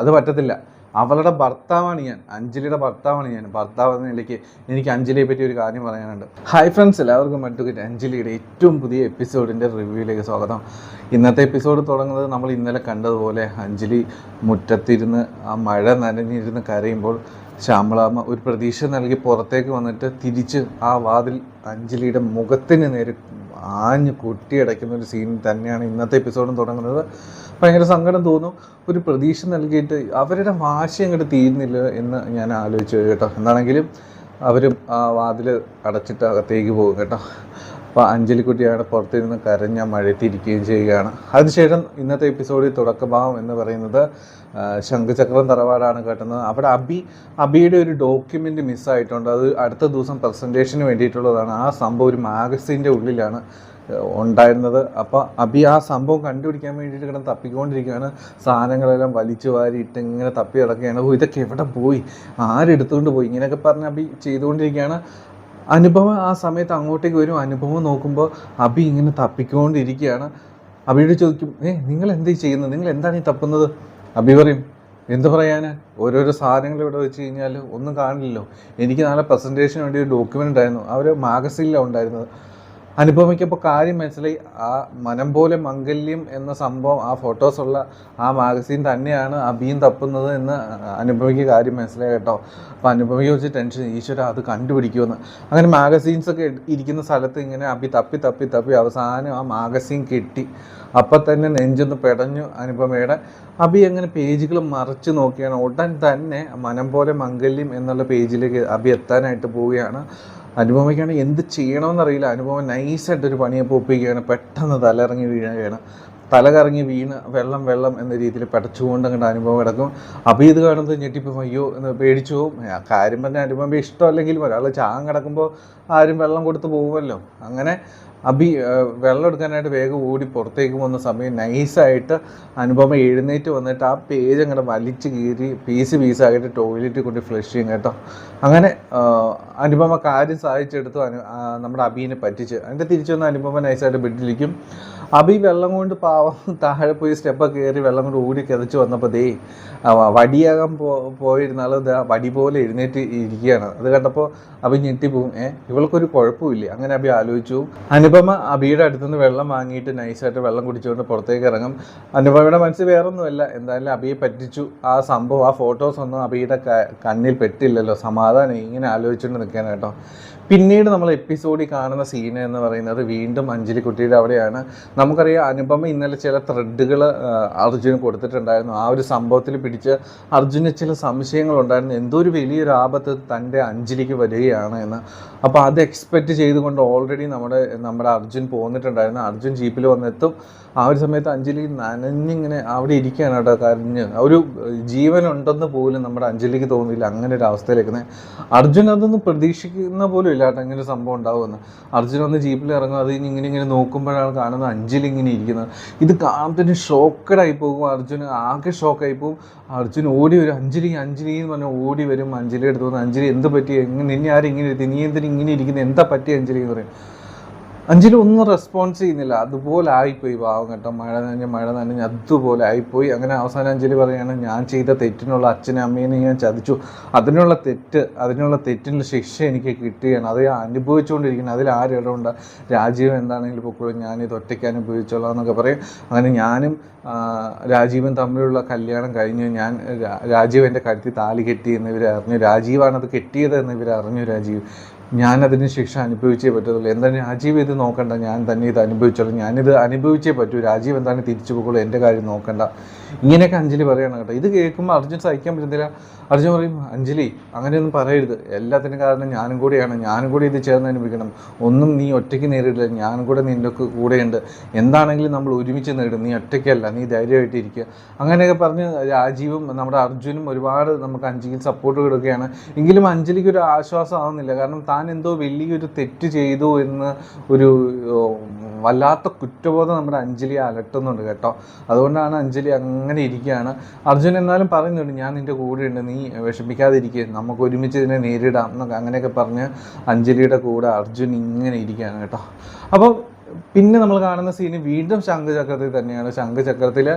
അത് പറ്റത്തില്ല. അവളുടെ ഭർത്താവാണ് ഞാൻ, അഞ്ജലിയുടെ ഭർത്താവാണ് ഞാൻ. ഭർത്താവ് എന്ന നിലയ്ക്ക് എനിക്ക് അഞ്ജലിയെ പറ്റി ഒരു കാര്യം പറയാനുണ്ട്. ഹായ് ഫ്രണ്ട്സ്, എല്ലാവർക്കും മറ്റുകറ്റ് അഞ്ജലിയുടെ ഏറ്റവും പുതിയ എപ്പിസോഡിൻ്റെ റിവ്യൂയിലേക്ക് സ്വാഗതം. ഇന്നത്തെ എപ്പിസോഡ് തുടങ്ങുന്നത് നമ്മൾ ഇന്നലെ കണ്ടതുപോലെ അഞ്ജലി മുറ്റത്തിരുന്ന് ആ മഴ നനഞ്ഞിരുന്ന് കരയുമ്പോൾ ശ്യാമളാമ്മ ഒരു പ്രതീക്ഷ നൽകി പുറത്തേക്ക് വന്നിട്ട് തിരിച്ച് ആ വാതിൽ അഞ്ജലിയുടെ മുഖത്തിന് നേരെ ആഞ്ഞ് കൊട്ടിയടയ്ക്കുന്ന ഒരു സീൻ തന്നെയാണ് ഇന്നത്തെ എപ്പിസോഡും തുടങ്ങുന്നത്. ഭയങ്കര സങ്കടം തോന്നും. ഒരു പ്രതീക്ഷ നൽകിയിട്ട് അവരുടെ വാശി അങ്ങോട്ട് തീരുന്നില്ല എന്ന് ഞാൻ ആലോചിച്ചു കേട്ടോ. എന്താണെങ്കിലും അവരും ആ വാതിൽ അടച്ചിട്ട് അകത്തേക്ക് പോകും കേട്ടോ. അപ്പോൾ അഞ്ജലിക്കുട്ടിയാണ് പുറത്തിരുന്ന് കരഞ്ഞ മഴയത്തിരിക്കുകയും ചെയ്യുകയാണ്. അതിനുശേഷം ഇന്നത്തെ എപ്പിസോഡിൽ തുടക്കഭാവം എന്ന് പറയുന്നത് ശംഖുചക്രം തറവാടാണ് കേട്ടുന്നത്. അവിടെ അബിയുടെ ഒരു ഡോക്യുമെൻ്റ് മിസ്സായിട്ടുണ്ട്. അത് അടുത്ത ദിവസം പ്രസൻറ്റേഷന് വേണ്ടിയിട്ടുള്ളതാണ്. ആ സംഭവം ഒരു മാഗസീൻ്റെ ഉള്ളിലാണ് ഉണ്ടായിരുന്നത്. അപ്പോൾ അബി ആ സംഭവം കണ്ടുപിടിക്കാൻ വേണ്ടിയിട്ട് കിടന്ന് തപ്പിക്കൊണ്ടിരിക്കുകയാണ്. സാധനങ്ങളെല്ലാം വലിച്ചു വാരിയിട്ട് ഇങ്ങനെ തപ്പി കിടക്കുകയാണ്. ഇതൊക്കെ എവിടെ പോയി, ആരെടുത്തുകൊണ്ട് പോയി, ഇങ്ങനെയൊക്കെ പറഞ്ഞ് അബി ചെയ്തുകൊണ്ടിരിക്കുകയാണ്. അനുപമ ആ സമയത്ത് അങ്ങോട്ടേക്ക് വരും. അനുപമ നോക്കുമ്പോൾ അബി ഇങ്ങനെ തപ്പിക്കൊണ്ടിരിക്കുകയാണ്. അബിയോട് ചോദിക്കും, നിങ്ങൾ എന്താ ചെയ്യുന്നത്, നിങ്ങൾ എന്താണ് ഈ തപ്പുന്നത്? അബി പറയും, എന്ത് പറയാനാ, ഓരോരോ സാധനങ്ങൾ ഇവിടെ വെച്ച് കഴിഞ്ഞാൽ ഒന്നും കാണില്ലല്ലോ. എനിക്ക് നാളെ പ്രസൻറ്റേഷന് വേണ്ടി ഒരു ഡോക്യുമെൻ്റ് ഉണ്ടായിരുന്നു, അവർ മാഗസീനിലാണ് ഉണ്ടായിരുന്നത്. അനുപമയ്ക്കപ്പോൾ കാര്യം മനസ്സിലായി. ആ മനം പോലെ മംഗല്യം എന്ന സംഭവം, ആ ഫോട്ടോസുള്ള ആ മാഗസീൻ തന്നെയാണ് അബിയും തപ്പുന്നത് എന്ന് അനുപമയ്ക്ക് കാര്യം മനസ്സിലായി കേട്ടോ. അപ്പോൾ അനുപമയ്ക്ക് വെച്ച് ടെൻഷൻ, ഈശ്വര അത് കണ്ടുപിടിക്കുമെന്ന്. അങ്ങനെ മാഗസീൻസൊക്കെ ഇരിക്കുന്ന സ്ഥലത്ത് ഇങ്ങനെ അബി തപ്പി തപ്പി തപ്പി അവസാനം ആ മാഗസീൻ കിട്ടി. അപ്പം തന്നെ നെഞ്ചൊന്ന് പെടഞ്ഞു അനുപമയുടെ. അബി അങ്ങനെ പേജുകൾ മറിച്ച് നോക്കിയാണ്. ഉടൻ തന്നെ മനം പോലെ മംഗല്യം എന്നുള്ള പേജിലേക്ക് അബി എത്താനായിട്ട് പോവുകയാണ്. അനുപമയ്ക്കാണ് എന്ത് ചെയ്യണമെന്നറിയില്ല. അനുപമ നൈസായിട്ടൊരു പണിയപ്പോൾ ഒപ്പിക്കുകയാണ്. പെട്ടെന്ന് തലയിറങ്ങി വീഴുകയാണ്. തല കറങ്ങി വീണ് വെള്ളം എന്ന രീതിയിൽ പെടച്ചുകൊണ്ട് അങ്ങോട്ട് അനുഭവം കിടക്കും. അപ്പോൾ ഇത് കാണുന്നത് ഞെട്ടിപ്പോൾ അയ്യോ എന്ന് പേടിച്ചു പോകും. കാര്യം പറഞ്ഞാൽ അനുപമ ഇഷ്ടമല്ലെങ്കിലും ഒരാൾ ചാകം കിടക്കുമ്പോൾ ആരും വെള്ളം കൊടുത്ത് പോകുമല്ലോ. അങ്ങനെ അബി വെള്ളം എടുക്കാനായിട്ട് വേഗം ഓടി പുറത്തേക്ക് പോകുന്ന സമയം നൈസായിട്ട് അനുപമ എഴുന്നേറ്റ് വന്നിട്ട് ആ പേജ് അങ്ങോട്ട് വലിച്ച് കീറി പീസായിട്ട് ടോയ്ലറ്റിൽ കൊണ്ട് ഫ്ലഷ് ചെയ്യും കേട്ടോ. അങ്ങനെ അനുപമ കാര്യം സാധിച്ചെടുത്തു. നമ്മുടെ അബീനെ പറ്റിച്ച്. അതിൻ്റെ തിരിച്ചു വന്ന അനുപമ നൈസായിട്ട് ബെഡിലിരിക്കും. അബി വെള്ളം കൊണ്ട് പാവം താഴെ പോയി സ്റ്റെപ്പൊക്കെ കയറി വെള്ളം കൊണ്ട് ഓടി കിതച്ച് വന്നപ്പോൾ വടിയാകാൻ പോയിരുന്നാൾ വടി പോലെ എഴുന്നേറ്റ് ഇരിക്കുകയാണ്. അത് കണ്ടപ്പോൾ അബി ഞെട്ടിപ്പോവും. ഇവൾക്കൊരു കുഴപ്പമില്ലേ, അങ്ങനെ അബി ആലോചിച്ചു. അനുപമ അബിയുടെ അടുത്തുനിന്ന് വെള്ളം വാങ്ങിയിട്ട് നൈസായിട്ട് വെള്ളം കുടിച്ചുകൊണ്ട് പുറത്തേക്ക് ഇറങ്ങും. അനുപമയുടെ മനസ്സിൽ വേറൊന്നുമല്ല, എന്തായാലും അബിയെ പറ്റിച്ചു. ആ സംഭവം, ആ ഫോട്ടോസ് ഒന്നും അബിയുടെ കണ്ണിൽ പെട്ടില്ലല്ലോ, സമാധാനം ഇങ്ങനെ ആലോചിച്ചുകൊണ്ട് നിൽക്കാൻ കേട്ടോ. പിന്നീട് നമ്മൾ എപ്പിസോഡിൽ കാണുന്ന സീൻ എന്ന് പറയുന്നത് വീണ്ടും അഞ്ജലിക്കുട്ടിയുടെ അവിടെയാണ്. നമുക്കറിയാം അനുപമ ഇന്നലെ ചില ത്രെഡുകൾ അർജുന് കൊടുത്തിട്ടുണ്ടായിരുന്നു. ആ ഒരു സംഭവത്തിൽ പിടിച്ച് അർജുന് ചില സംശയങ്ങളുണ്ടായിരുന്നു, എന്തോ ഒരു വലിയൊരു ആപത്ത് തൻ്റെ അഞ്ജലിക്ക് വരികയാണ് എന്ന്. അപ്പോൾ അത് എക്സ്പെക്റ്റ് ചെയ്തുകൊണ്ട് ഓൾറെഡി നമ്മുടെ അർജുൻ പോന്നിട്ടുണ്ടായിരുന്നു. അർജുൻ ജീപ്പിൽ വന്നെത്തും. ആ ഒരു സമയത്ത് അഞ്ജലി നനഞ്ഞിങ്ങനെ അവിടെ ഇരിക്കുകയാണ് കേട്ടോ, കരഞ്ഞ്. ഒരു ജീവനുണ്ടെന്ന് പോലും നമ്മുടെ അഞ്ജലിക്ക് തോന്നില്ല. അങ്ങനെ ഒരു അവസ്ഥയിലേക്കുന്നത് അർജുൻ അതൊന്നും പ്രതീക്ഷിക്കുന്ന പോലും ഇല്ല കേട്ടോ, ഇങ്ങനെ ഒരു സംഭവം ഉണ്ടാവുമെന്ന്. അർജുൻ ഒന്ന് ജീപ്പിൽ ഇറങ്ങും. അത് ഇങ്ങനെ നോക്കുമ്പോഴാണ് കാണുന്നത് അഞ്ജലി ഇങ്ങനെ ഇരിക്കുന്നത്. ഇത് കാണുമ്പോൾ ഷോക്കഡായി പോകും. അർജുന് ആകെ ഷോക്കായി പോകും. അർജുൻ ഓടി വരും. അഞ്ജലി എന്ന് പറഞ്ഞാൽ ഓടി വരും. അഞ്ജലി എടുത്ത് തോന്നുന്നു, അഞ്ജലി എന്ത് പറ്റി, നിന്നെ ആരും ഇങ്ങനെ ഇരുത്തി, നീ എന്തിനും ഇങ്ങനെ ഇരിക്കുന്നത്, എന്താ പറ്റി അഞ്ജലി എന്ന് പറയും. അഞ്ജലി ഒന്നും റെസ്പോൺസ് ചെയ്യുന്നില്ല. അതുപോലെ ആയിപ്പോയി പാവം കേട്ടോ. മഴ നനഞ്ഞ് അതുപോലെ ആയിപ്പോയി. അങ്ങനെ അവസാനം അഞ്ജലി പറയുകയാണ്, ഞാൻ ചെയ്ത തെറ്റിനുള്ള അച്ഛനെ അമ്മേനെ ഞാൻ ചതിച്ചു. അതിനുള്ള തെറ്റിനുള്ള ശിക്ഷ എനിക്ക് കിട്ടുകയാണ്. അത് അനുഭവിച്ചുകൊണ്ടിരിക്കുന്നത്. അതിൽ ആരിടമുണ്ട്, രാജീവ് എന്താണെങ്കിലും പൊക്കോളും, ഞാനിത് ഒറ്റയ്ക്ക് അനുഭവിച്ചോളാം എന്നൊക്കെ പറയും. അങ്ങനെ ഞാനും രാജീവും തമ്മിലുള്ള കല്യാണം കഴിഞ്ഞു. രാജീവ് എൻ്റെ കഴുത്തിൽ താലി കെട്ടി എന്ന് ഇവർ അറിഞ്ഞു. രാജീവാണത് കെട്ടിയത് എന്ന് ഇവർ അറിഞ്ഞു. ഞാനതിന് ശിക്ഷ അനുഭവിച്ചേ പറ്റത്തുള്ളൂ. എന്താണ് രാജീവ് ഇത് നോക്കണ്ട, ഞാൻ തന്നെ ഇത് അനുഭവിച്ചോളൂ, ഞാനിത് അനുഭവിച്ചേ പറ്റൂ, രാജീവ് എന്താണ് തിരിച്ചു പോകുള്ളൂ, എൻ്റെ കാര്യം നോക്കണ്ട, ഇങ്ങനെയൊക്കെ അഞ്ജലി പറയണം കേട്ടോ. ഇത് കേൾക്കുമ്പോൾ അർജുൻ സഹിക്കാൻ പറ്റുന്നില്ല. അർജുൻ പറയും, അഞ്ജലി അങ്ങനെയൊന്നും പറയരുത്, എല്ലാത്തിനും കാരണം ഞാനും കൂടി ഇത് ചേർന്ന് അനുഭവിക്കണം. ഒന്നും നീ ഒറ്റയ്ക്ക് നേരിടില്ല, ഞാനും കൂടെ നിൻ്റെ കൂടെയുണ്ട്. എന്താണെങ്കിലും നമ്മൾ ഒരുമിച്ച് നേടും, നീ ഒറ്റയ്ക്കല്ല, നീ ധൈര്യമായിട്ടിരിക്കുക. അങ്ങനെയൊക്കെ പറഞ്ഞ് രാജീവും നമ്മുടെ അർജുനും ഒരുപാട് നമുക്ക് അഞ്ജലിക്ക് സപ്പോർട്ട് കൊടുക്കുകയാണ്. എങ്കിലും അഞ്ജലിക്ക് ഒരു ആശ്വാസം ആവുന്നില്ല. കാരണം താൻ എന്തോ വലിയൊരു തെറ്റ് ചെയ്തു എന്ന് ഒരു വല്ലാത്ത കുറ്റബോധം നമ്മുടെ അഞ്ജലിയെ അലട്ടുന്നുണ്ട് കേട്ടോ. അതുകൊണ്ടാണ് അഞ്ജലി അങ്ങനെ ഇരിക്കുകയാണ്. അർജുൻ എന്നാലും പറയുന്നുണ്ട്, ഞാൻ നിൻ്റെ കൂടെയുണ്ട്, നീ വിഷമിക്കാതിരിക്കുക, നമുക്ക് ഒരുമിച്ച് ഇതിനെ നേരിടാം എന്നൊക്കെ അങ്ങനെയൊക്കെ പറഞ്ഞ് അഞ്ജലിയുടെ കൂടെ അർജുൻ ഇങ്ങനെ ഇരിക്കുകയാണ് കേട്ടോ. അപ്പോൾ പിന്നെ നമ്മൾ കാണുന്ന സീന് വീണ്ടും ശംഖുചക്രത്തിൽ തന്നെയാണ്. ശംഖുചക്രത്തിൽ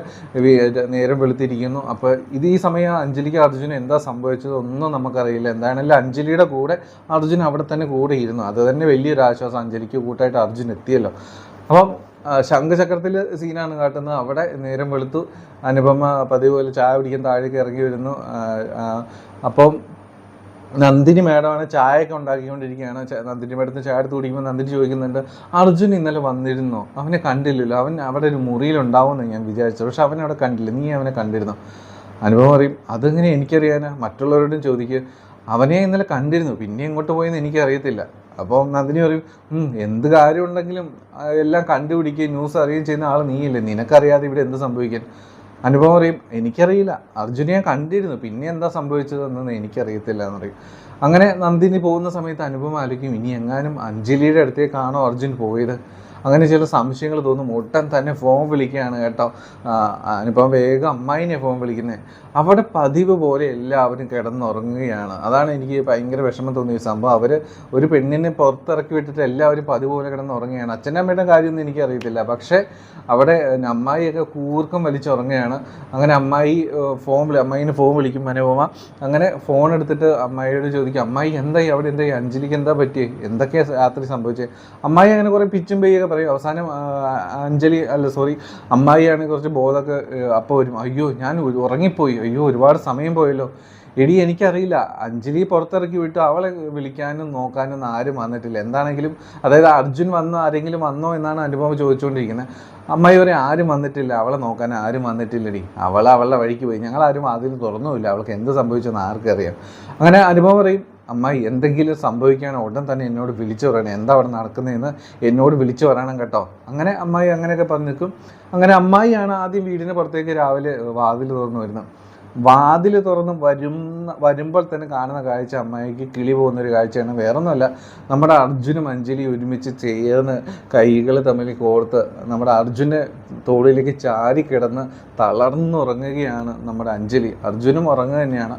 നേരം വെളുത്തിരിക്കുന്നു. അപ്പോൾ ഈ സമയം അഞ്ജലിക്ക് അർജുന് എന്താ സംഭവിച്ചത് ഒന്നും നമുക്കറിയില്ല. എന്തായാലും അഞ്ജലിയുടെ കൂടെ അർജുൻ അവിടെ തന്നെ കൂടെ ഇരുന്നു. അത് തന്നെ വലിയൊരു ആശ്വാസം. അഞ്ജലിക്ക് കൂട്ടായിട്ട് അർജുൻ എത്തിയല്ലോ. അപ്പം ശംഖുചക്രത്തിൽ സീനാണ് കാട്ടുന്നത്. അവിടെ നേരം വെളുത്തു. അനുപമ പതിവ് പോലെ ചായ കുടിക്കാൻ താഴേക്ക് ഇറങ്ങി വരുന്നു. അപ്പം നന്ദിനി മേഡമാണ് ചായയൊക്കെ ഉണ്ടാക്കിക്കൊണ്ടിരിക്കുകയാണ്. നന്ദിനി മേഡത്തിന് ചായ എടുത്ത് കുടിക്കുമ്പോൾ നന്ദിനി ചോദിക്കുന്നുണ്ട്, അർജുൻ ഇന്നലെ വന്നിരുന്നോ? അവനെ കണ്ടില്ലല്ലോ. അവൻ അവിടെ ഒരു മുറിയിലുണ്ടാവുമെന്ന് ഞാൻ വിചാരിച്ചു, പക്ഷെ അവനെ അവിടെ കണ്ടില്ല. നീ അവനെ കണ്ടിരുന്നോ? അനുഭവം പറയും, അതെങ്ങനെ എനിക്കറിയാനാ? മറ്റുള്ളവരോടും ചോദിക്കുക. അവനെ ഇന്നലെ കണ്ടിരുന്നു, പിന്നെ എങ്ങോട്ട് പോയെന്ന് എനിക്കറിയത്തില്ല. അപ്പോൾ നന്ദിനി പറയും, എന്ത് കാര്യം ഉണ്ടെങ്കിലും എല്ലാം കണ്ടുപിടിക്കുകയും ന്യൂസ് അറിയുകയും ചെയ്യുന്ന ആൾ നീയില്ലേ, നിനക്കറിയാതെ ഇവിടെ എന്ത് സംഭവിക്കാൻ? അനുഭവം പറയും, എനിക്കറിയില്ല, അർജുനെ കണ്ടിരുന്നു, പിന്നെ എന്താ സംഭവിച്ചതെന്ന് എനിക്കറിയത്തില്ല എന്ന് പറയും. അങ്ങനെ നന്ദിനി പോകുന്ന സമയത്ത് അനുപമ ആലോചിക്കും, ഇനി എങ്ങാനും അഞ്ജലിയുടെ അടുത്തേക്കാണോ അർജുൻ പോയത്? അങ്ങനെ ചില സംശയങ്ങൾ തോന്നും. ഒട്ടൻ തന്നെ ഫോൺ വിളിക്കുകയാണ് കേട്ടോ. അനുപമ വേഗം അമ്മായിനെ ഫോൺ വിളിക്കുന്നത്. അവിടെ പതിവ് പോലെ എല്ലാവരും കിടന്നുറങ്ങുകയാണ്. അതാണ് എനിക്ക് ഭയങ്കര വിഷമം തോന്നിയ സംഭവം. അവർ ഒരു പെണ്ണിനെ പുറത്തിറക്കി വിട്ടിട്ട് എല്ലാവരും പതിവ് പോലെ കിടന്നുറങ്ങുകയാണ്. അച്ഛനമ്മയുടെ കാര്യമൊന്നും എനിക്കറിയത്തില്ല, പക്ഷേ അവിടെ അമ്മായിയൊക്കെ കൂർക്കം വലിച്ചുറങ്ങുകയാണ്. അങ്ങനെ അമ്മായിനെ ഫോൺ വിളിക്കും അനുപമ. അങ്ങനെ ഫോൺ എടുത്തിട്ട് അമ്മായിയോട് ചോദിക്കും, അമ്മായി എന്തായി അവിടെ, എന്തായി അഞ്ജലിക്ക് എന്താ പറ്റിയേ, എന്തൊക്കെയാണ് രാത്രി സംഭവിച്ചത്? അമ്മായി അങ്ങനെ കുറേ പിച്ചും പെയ്യൊക്കെ പറയും. അവസാനം അമ്മായിയാണെങ്കിൽ കുറച്ച് ബോധമൊക്കെ അപ്പോൾ വരും. അയ്യോ ഞാൻ ഉറങ്ങിപ്പോയി, അയ്യോ ഒരുപാട് സമയം പോയല്ലോ. എടി എനിക്കറിയില്ല, അഞ്ജലി പുറത്തിറക്കി വിട്ടു, അവളെ വിളിക്കാനും നോക്കാനും ആരും വന്നിട്ടില്ല. എന്താണെങ്കിലും അതായത് അർജുൻ ആരെങ്കിലും വന്നോ എന്നാണ് അനുപമ ചോദിച്ചുകൊണ്ടിരിക്കുന്നത്. അമ്മായി പറയും, ആരും വന്നിട്ടില്ല, അവളെ നോക്കാൻ ആരും വന്നിട്ടില്ലടി, അവളുടെ വഴിക്ക് പോയി, ഞങ്ങളാരും അതിൽ തുറന്നുമില്ല, അവൾക്ക് എന്ത് സംഭവിച്ചെന്ന് ആർക്കറിയാം. അങ്ങനെ അനുപമ പറയും, അമ്മായി എന്തെങ്കിലും സംഭവിക്കുകയാണോ ഉടൻ തന്നെ എന്നോട് വിളിച്ചു പറയണം, എന്താ അവിടെ നടക്കുന്നതെന്ന് എന്നോട് വിളിച്ചു പറയണം കേട്ടോ. അങ്ങനെ അമ്മായി അങ്ങനെയൊക്കെ പറഞ്ഞു നിൽക്കും. അങ്ങനെ അമ്മായിയാണ് ആദ്യം വീടിന് പുറത്തേക്ക് രാവിലെ വാതിൽ തുറന്നു വരുന്നത്. വാതിൽ തുറന്ന് വരുമ്പോൾ തന്നെ കാണുന്ന കാഴ്ച അമ്മായിക്ക് കിളി പോകുന്നൊരു കാഴ്ചയാണ്. വേറൊന്നുമല്ല, നമ്മുടെ അർജുനും അഞ്ജലി ഒരുമിച്ച് ചേർന്ന് കൈകൾ തമ്മിൽ കോർത്ത് നമ്മുടെ അർജുൻ്റെ തോളിലേക്ക് ചാരി കിടന്ന് തളർന്നുറങ്ങുകയാണ് നമ്മുടെ അഞ്ജലി. അർജുനും ഉറങ്ങുക തന്നെയാണ്.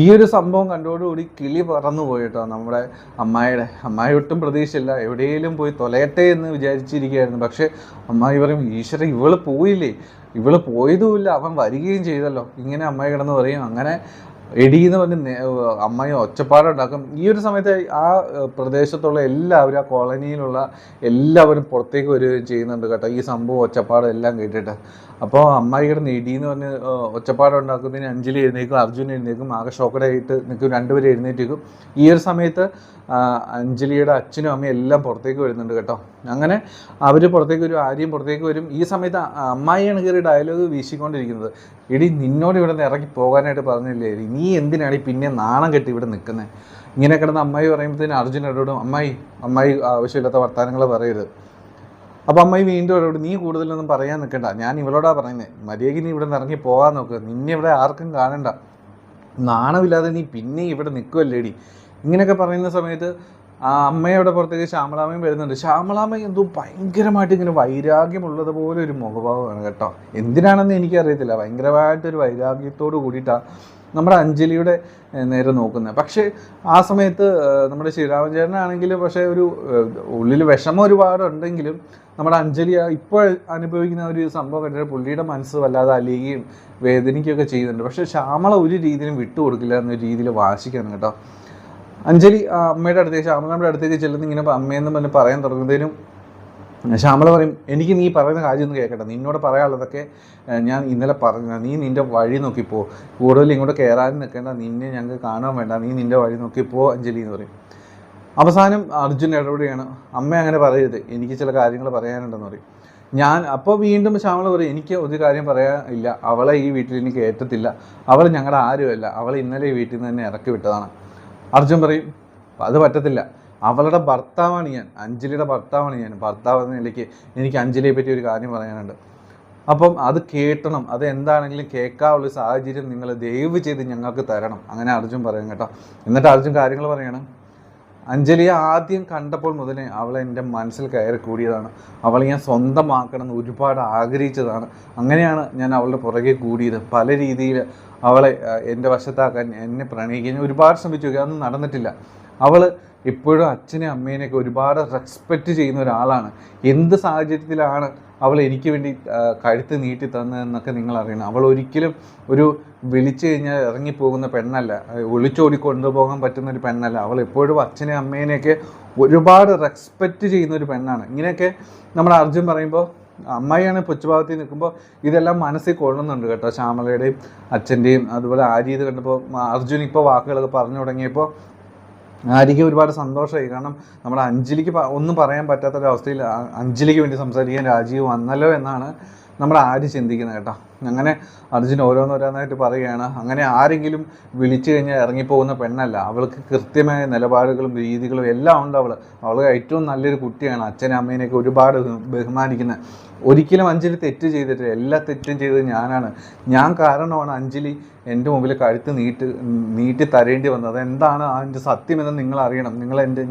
ഈ ഒരു സംഭവം കണ്ടോടുകൂടി കിളി പറന്നു പോയിട്ടോ നമ്മുടെ അമ്മായി ഒട്ടും പ്രതീക്ഷയില്ല, എവിടെയെങ്കിലും പോയി തൊലയട്ടെ എന്ന് വിചാരിച്ചിരിക്കുകയായിരുന്നു. പക്ഷേ അമ്മായി പറയും, ഈശ്വര ഇവള് പോയില്ലേ, ഇവള് പോയതുമില്ല, അവൻ വരികയും ചെയ്തല്ലോ, ഇങ്ങനെ അമ്മായി കിടന്ന് പറയും. അങ്ങനെ എടിയെന്ന് പറഞ്ഞ് അമ്മായി ഒച്ചപ്പാടുണ്ടാക്കും. ഈ ഒരു സമയത്ത് ആ പ്രദേശത്തുള്ള എല്ലാവരും, ആ കോളനിയിലുള്ള എല്ലാവരും പുറത്തേക്ക് വരികയും ചെയ്യുന്നുണ്ട് കേട്ടോ, ഈ സംഭവം ഒച്ചപ്പാടും എല്ലാം കേട്ടിട്ട്. അപ്പോൾ അമ്മായി കിടന്ന് ഇടിയെന്ന് പറഞ്ഞ് ഒച്ചപ്പാടുണ്ടാക്കുന്നതിന് അഞ്ജലി എഴുന്നേക്കും, അർജുൻ എഴുന്നേക്കും, ആകെ ഷോക്കഡായിട്ട് നിൽക്കും, രണ്ടുപേരും എഴുന്നേറ്റിരിക്കും. ഈ ഒരു സമയത്ത് അഞ്ജലിയുടെ അച്ഛനും അമ്മയും എല്ലാം പുറത്തേക്ക് വരുന്നുണ്ട് കേട്ടോ. അങ്ങനെ അവർ പുറത്തേക്ക് വരും, ആര്യം പുറത്തേക്ക് വരും. ഈ സമയത്ത് അമ്മായിയാണ് കയറി ഡയലോഗ് വീശിക്കൊണ്ടിരിക്കുന്നത്. ഇടി നിന്നോട് ഇവിടെ നിന്ന് ഇറങ്ങി പോകാനായിട്ട് പറഞ്ഞില്ലേ, നീ എന്തിനാണ് പിന്നെ നാണം കെട്ടി ഇവിടെ നിൽക്കുന്നത്? ഇങ്ങനെ കിടന്ന് അമ്മായി പറയുമ്പോഴത്തേന് അർജുൻ അവരോടും, അമ്മായി ആവശ്യമില്ലാത്ത വർത്തമാനങ്ങൾ പറയരുത്. അപ്പോൾ അമ്മായി വീണ്ടും അവരോട്, നീ കൂടുതലൊന്നും പറയാൻ നിൽക്കണ്ട, ഞാൻ ഇവളോടാ പറയുന്നത്, മര്യാദയ്ക്ക് നീ ഇവിടെ നിന്ന് ഇറങ്ങി പോകാൻ നോക്കുക, നിന്നെ ഇവിടെ ആർക്കും കാണണ്ട, നാണമില്ലാതെ നീ പിന്നെ ഇവിടെ നിൽക്കുമല്ലേടി. ഇങ്ങനെയൊക്കെ പറയുന്ന സമയത്ത് ആ അമ്മയുടെ പുറത്തേക്ക് ശ്യാമളാമ്മയും വരുന്നുണ്ട്. ശ്യാമളാമ്മ എന്തോ ഭയങ്കരമായിട്ട് ഇങ്ങനെ വൈരാഗ്യമുള്ളതുപോലെ ഒരു മുഖഭാവമാണ് കേട്ടോ. എന്തിനാണെന്ന് എനിക്കറിയത്തില്ല, ഭയങ്കരമായിട്ടൊരു വൈരാഗ്യത്തോട് കൂടിയിട്ടാണ് നമ്മുടെ അഞ്ജലിയുടെ നേരെ നോക്കുന്നത്. പക്ഷേ ആ സമയത്ത് നമ്മുടെ ശ്രീരാമചേട്ടനാണെങ്കിലും പക്ഷേ ഒരു ഉള്ളിൽ വിഷമം ഒരുപാടുണ്ടെങ്കിലും നമ്മുടെ അഞ്ജലി ഇപ്പോൾ അനുഭവിക്കുന്ന ഒരു സംഭവം കണ്ടിട്ട് പുള്ളിയുടെ മനസ്സ് വല്ലാതെ അലിയുകയും വേദനിക്കുകയൊക്കെ ചെയ്യുന്നുണ്ട്. പക്ഷേ ശ്യാമള ഒരു രീതിയിലും വിട്ടുകൊടുക്കില്ല എന്നൊരു രീതിയിൽ വാശിക്കാണ് കേട്ടോ. അഞ്ജലി അമ്മയുടെ അടുത്തേക്ക്, ശ്യാമളയുടെ അടുത്തേക്ക് ചെല്ലുന്ന ഇങ്ങനെ അമ്മയെന്ന് പറഞ്ഞ് പറയാൻ തുടങ്ങുന്നതിനും ശ്യാമള പറയും, എനിക്ക് നീ പറയുന്ന കാര്യമൊന്നും കേൾക്കട്ടെ, നിന്നോട് പറയാനുള്ളതൊക്കെ ഞാൻ ഇന്നലെ പറഞ്ഞു, നീ നിൻ്റെ വഴി നോക്കിപ്പോ, കൂടുതൽ ഇങ്ങോട്ട് കയറാനും നിൽക്കേണ്ട, നിന്നെ ഞങ്ങൾക്ക് കാണാൻ വേണ്ട, നീ നിൻ്റെ വഴി നോക്കിപ്പോ അഞ്ജലി എന്ന് പറയും. അവസാനം അർജുൻ ഇടപെടുകയാണ്, അമ്മ അങ്ങനെ പറയരുത്, എനിക്ക് ചില കാര്യങ്ങൾ പറയാനുണ്ടെന്ന് പറയും. അപ്പോൾ വീണ്ടും ശ്യാമള പറയും, എനിക്ക് ഒരു കാര്യം പറയാനില്ല, അവളെ ഈ വീട്ടിൽ എനിക്ക് കയറ്റത്തില്ല, അവൾ ഞങ്ങളുടെ ആരുമല്ല, അവളെ ഇന്നലെ ഈ വീട്ടിൽ നിന്ന് തന്നെ ഇറക്കി വിട്ടതാണ്. അർജുൻ പറയും, അത് പറ്റത്തില്ല, അവളുടെ ഭർത്താവാണ് ഞാൻ, അഞ്ജലിയുടെ ഭർത്താവാണ് ഞാൻ, ഭർത്താവ് എന്ന നിലയ്ക്ക് എനിക്ക് അഞ്ജലിയെ പറ്റി ഒരു കാര്യം പറയാനുണ്ട്, അപ്പം അത് കേട്ടണം, അത് എന്താണെങ്കിലും കേൾക്കാനുള്ള സാഹചര്യം നിങ്ങൾ ദയവ് ചെയ്ത് ഞങ്ങൾക്ക് തരണം. അങ്ങനെ അർജുൻ പറയും കേട്ടോ. എന്നിട്ട് അർജുൻ കാര്യങ്ങൾ പറയണം, അഞ്ജലിയെ ആദ്യം കണ്ടപ്പോൾ മുതലേ അവളെ എൻ്റെ മനസ്സിൽ കയറി കൂടിയതാണ്, അവളെ ഞാൻ സ്വന്തമാക്കണം എന്ന് ഒരുപാട് ആഗ്രഹിച്ചതാണ്, അങ്ങനെയാണ് ഞാൻ അവളുടെ പുറകെ കൂടിയത്, പല രീതിയിൽ അവളെ എൻ്റെ വശത്താക്കാൻ, എന്നെ പ്രണയിക്കാൻ ഒരുപാട് ശ്രമിച്ചു, അതൊന്നും നടന്നിട്ടില്ല. അവൾ എപ്പോഴും അച്ഛനെയും അമ്മേനെയൊക്കെ ഒരുപാട് റെസ്പെക്റ്റ് ചെയ്യുന്ന ഒരാളാണ്. എന്ത് സാഹചര്യത്തിലാണ് അവൾ എനിക്ക് വേണ്ടി കഴുത്ത് നീട്ടി തന്നതെന്നൊക്കെ നിങ്ങൾ അറിയണം. അവൾ ഒരിക്കലും ഒരു വിളിച്ചു കഴിഞ്ഞാൽ ഇറങ്ങിപ്പോകുന്ന പെണ്ണല്ല, ഒളിച്ചോടി കൊണ്ടുപോകാൻ പറ്റുന്ന ഒരു പെണ്ണല്ല. അവൾ എപ്പോഴും അച്ഛനെയും അമ്മേനെയൊക്കെ ഒരുപാട് റെസ്പെക്റ്റ് ചെയ്യുന്ന ഒരു പെണ്ണാണ്. ഇങ്ങനെയൊക്കെ നമ്മുടെ അർജുൻ പറയുമ്പോൾ അമ്മായിയാണ് പുച്ഛഭാവത്തിൽ നിൽക്കുമ്പോൾ ഇതെല്ലാം മനസ്സിൽ കൊള്ളുന്നുണ്ട് കേട്ടോ. ശ്യാമളയുടെയും അച്ഛൻ്റെയും അതുപോലെ ആര്യ ഇത് കണ്ടപ്പോൾ അർജുൻ ഇപ്പോൾ വാക്കുകളൊക്കെ പറഞ്ഞു തുടങ്ങിയപ്പോൾ ആര്യയ്ക്ക് ഒരുപാട് സന്തോഷമായി. കാരണം നമ്മുടെ അഞ്ജലിക്ക് ഒന്നും പറയാൻ പറ്റാത്തൊരവസ്ഥയിൽ അഞ്ജലിക്ക് വേണ്ടി സംസാരിക്കാൻ രാജീവ് വന്നല്ലോ എന്നാണ് നമ്മുടെ ആര്യ ചിന്തിക്കുന്നത് കേട്ടോ. അങ്ങനെ അർജുൻ ഓരോന്നോരോന്നായിട്ട് പറയുകയാണ്. അങ്ങനെ ആരെങ്കിലും വിളിച്ചു കഴിഞ്ഞാൽ ഇറങ്ങിപ്പോകുന്ന പെണ്ണല്ല. അവൾക്ക് കൃത്യമായ നിലപാടുകളും രീതികളും എല്ലാം ഉണ്ട്. അവൾ ഏറ്റവും നല്ലൊരു കുട്ടിയാണ്. അച്ഛനും അമ്മേനെയൊക്കെ ഒരുപാട് ബഹുമാനിക്കുന്നത്. ഒരിക്കലും അഞ്ജലി തെറ്റ് ചെയ്തിട്ടില്ല. എല്ലാ തെറ്റും ചെയ്തത് ഞാനാണ്. ഞാൻ കാരണമാണ് അഞ്ജലി എൻ്റെ മുമ്പിൽ കഴുത്ത് നീട്ടി തരേണ്ടി വന്നത്. അതെന്താണ് അതിൻ്റെ സത്യമെന്ന് നിങ്ങൾ അറിയണം.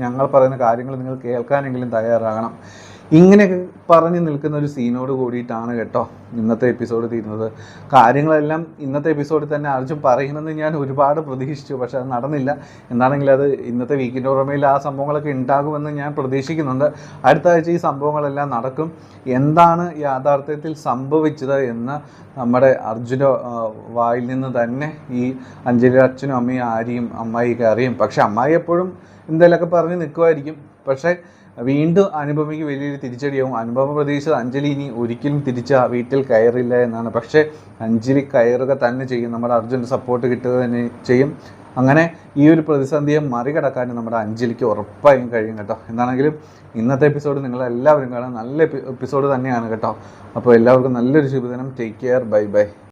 ഞങ്ങൾ പറയുന്ന കാര്യങ്ങൾ നിങ്ങൾ കേൾക്കാനെങ്കിലും തയ്യാറാകണം. ഇങ്ങനെയൊക്കെ പറഞ്ഞ് നിൽക്കുന്ന ഒരു സീനോട് കൂടിയിട്ടാണ് കേട്ടോ ഇന്നത്തെ എപ്പിസോഡ് തീരുന്നത്. കാര്യങ്ങളെല്ലാം ഇന്നത്തെ എപ്പിസോഡിൽ തന്നെ അർജുൻ പറയുമെന്ന് ഞാൻ ഒരുപാട് പ്രതീക്ഷിച്ചു. പക്ഷെ അത് നടന്നില്ല. എന്താണെങ്കിലും അത് ഇന്നത്തെ വീക്കിൻ്റെ ഓർമ്മയിൽ ആ സംഭവങ്ങളൊക്കെ ഉണ്ടാകുമെന്ന് ഞാൻ പ്രതീക്ഷിക്കുന്നുണ്ട്. അടുത്ത ആഴ്ച ഈ സംഭവങ്ങളെല്ലാം നടക്കും. എന്താണ് യാഥാർത്ഥ്യത്തിൽ സംഭവിച്ചത് എന്ന് നമ്മുടെ അർജുൻ്റെ വായിൽ നിന്ന് തന്നെ ഈ അഞ്ജലി അച്ഛനും അമ്മയും ആര്യയും അമ്മായിയൊക്കെ അറിയും. പക്ഷെ അമ്മായി എപ്പോഴും എന്തെങ്കിലുമൊക്കെ പറഞ്ഞ് നിൽക്കുമായിരിക്കും. പക്ഷേ വീണ്ടും അനുപമയ്ക്ക് വലിയൊരു തിരിച്ചടിയാവും. അനുപമ പ്രതീക്ഷിച്ചത് അഞ്ജലി ഇനി ഒരിക്കലും തിരിച്ച് ആ വീട്ടിൽ കയറില്ല എന്നാണ്. പക്ഷേ അഞ്ജലി കയറുക തന്നെ ചെയ്യും. നമ്മുടെ അർജുൻ്റെ സപ്പോർട്ട് കിട്ടുക തന്നെ ചെയ്യും. അങ്ങനെ ഈ ഒരു പ്രതിസന്ധിയെ മറികടക്കാൻ നമ്മുടെ അഞ്ജലിക്ക് ഉറപ്പായും കഴിയും കേട്ടോ. എന്താണെങ്കിലും ഇന്നത്തെ എപ്പിസോഡ് നിങ്ങളെല്ലാവരും കാണാൻ നല്ല എപ്പിസോഡ് തന്നെയാണ് കേട്ടോ. അപ്പോൾ എല്ലാവർക്കും നല്ലൊരു ശുഭദിനം. Take care. Bye bye.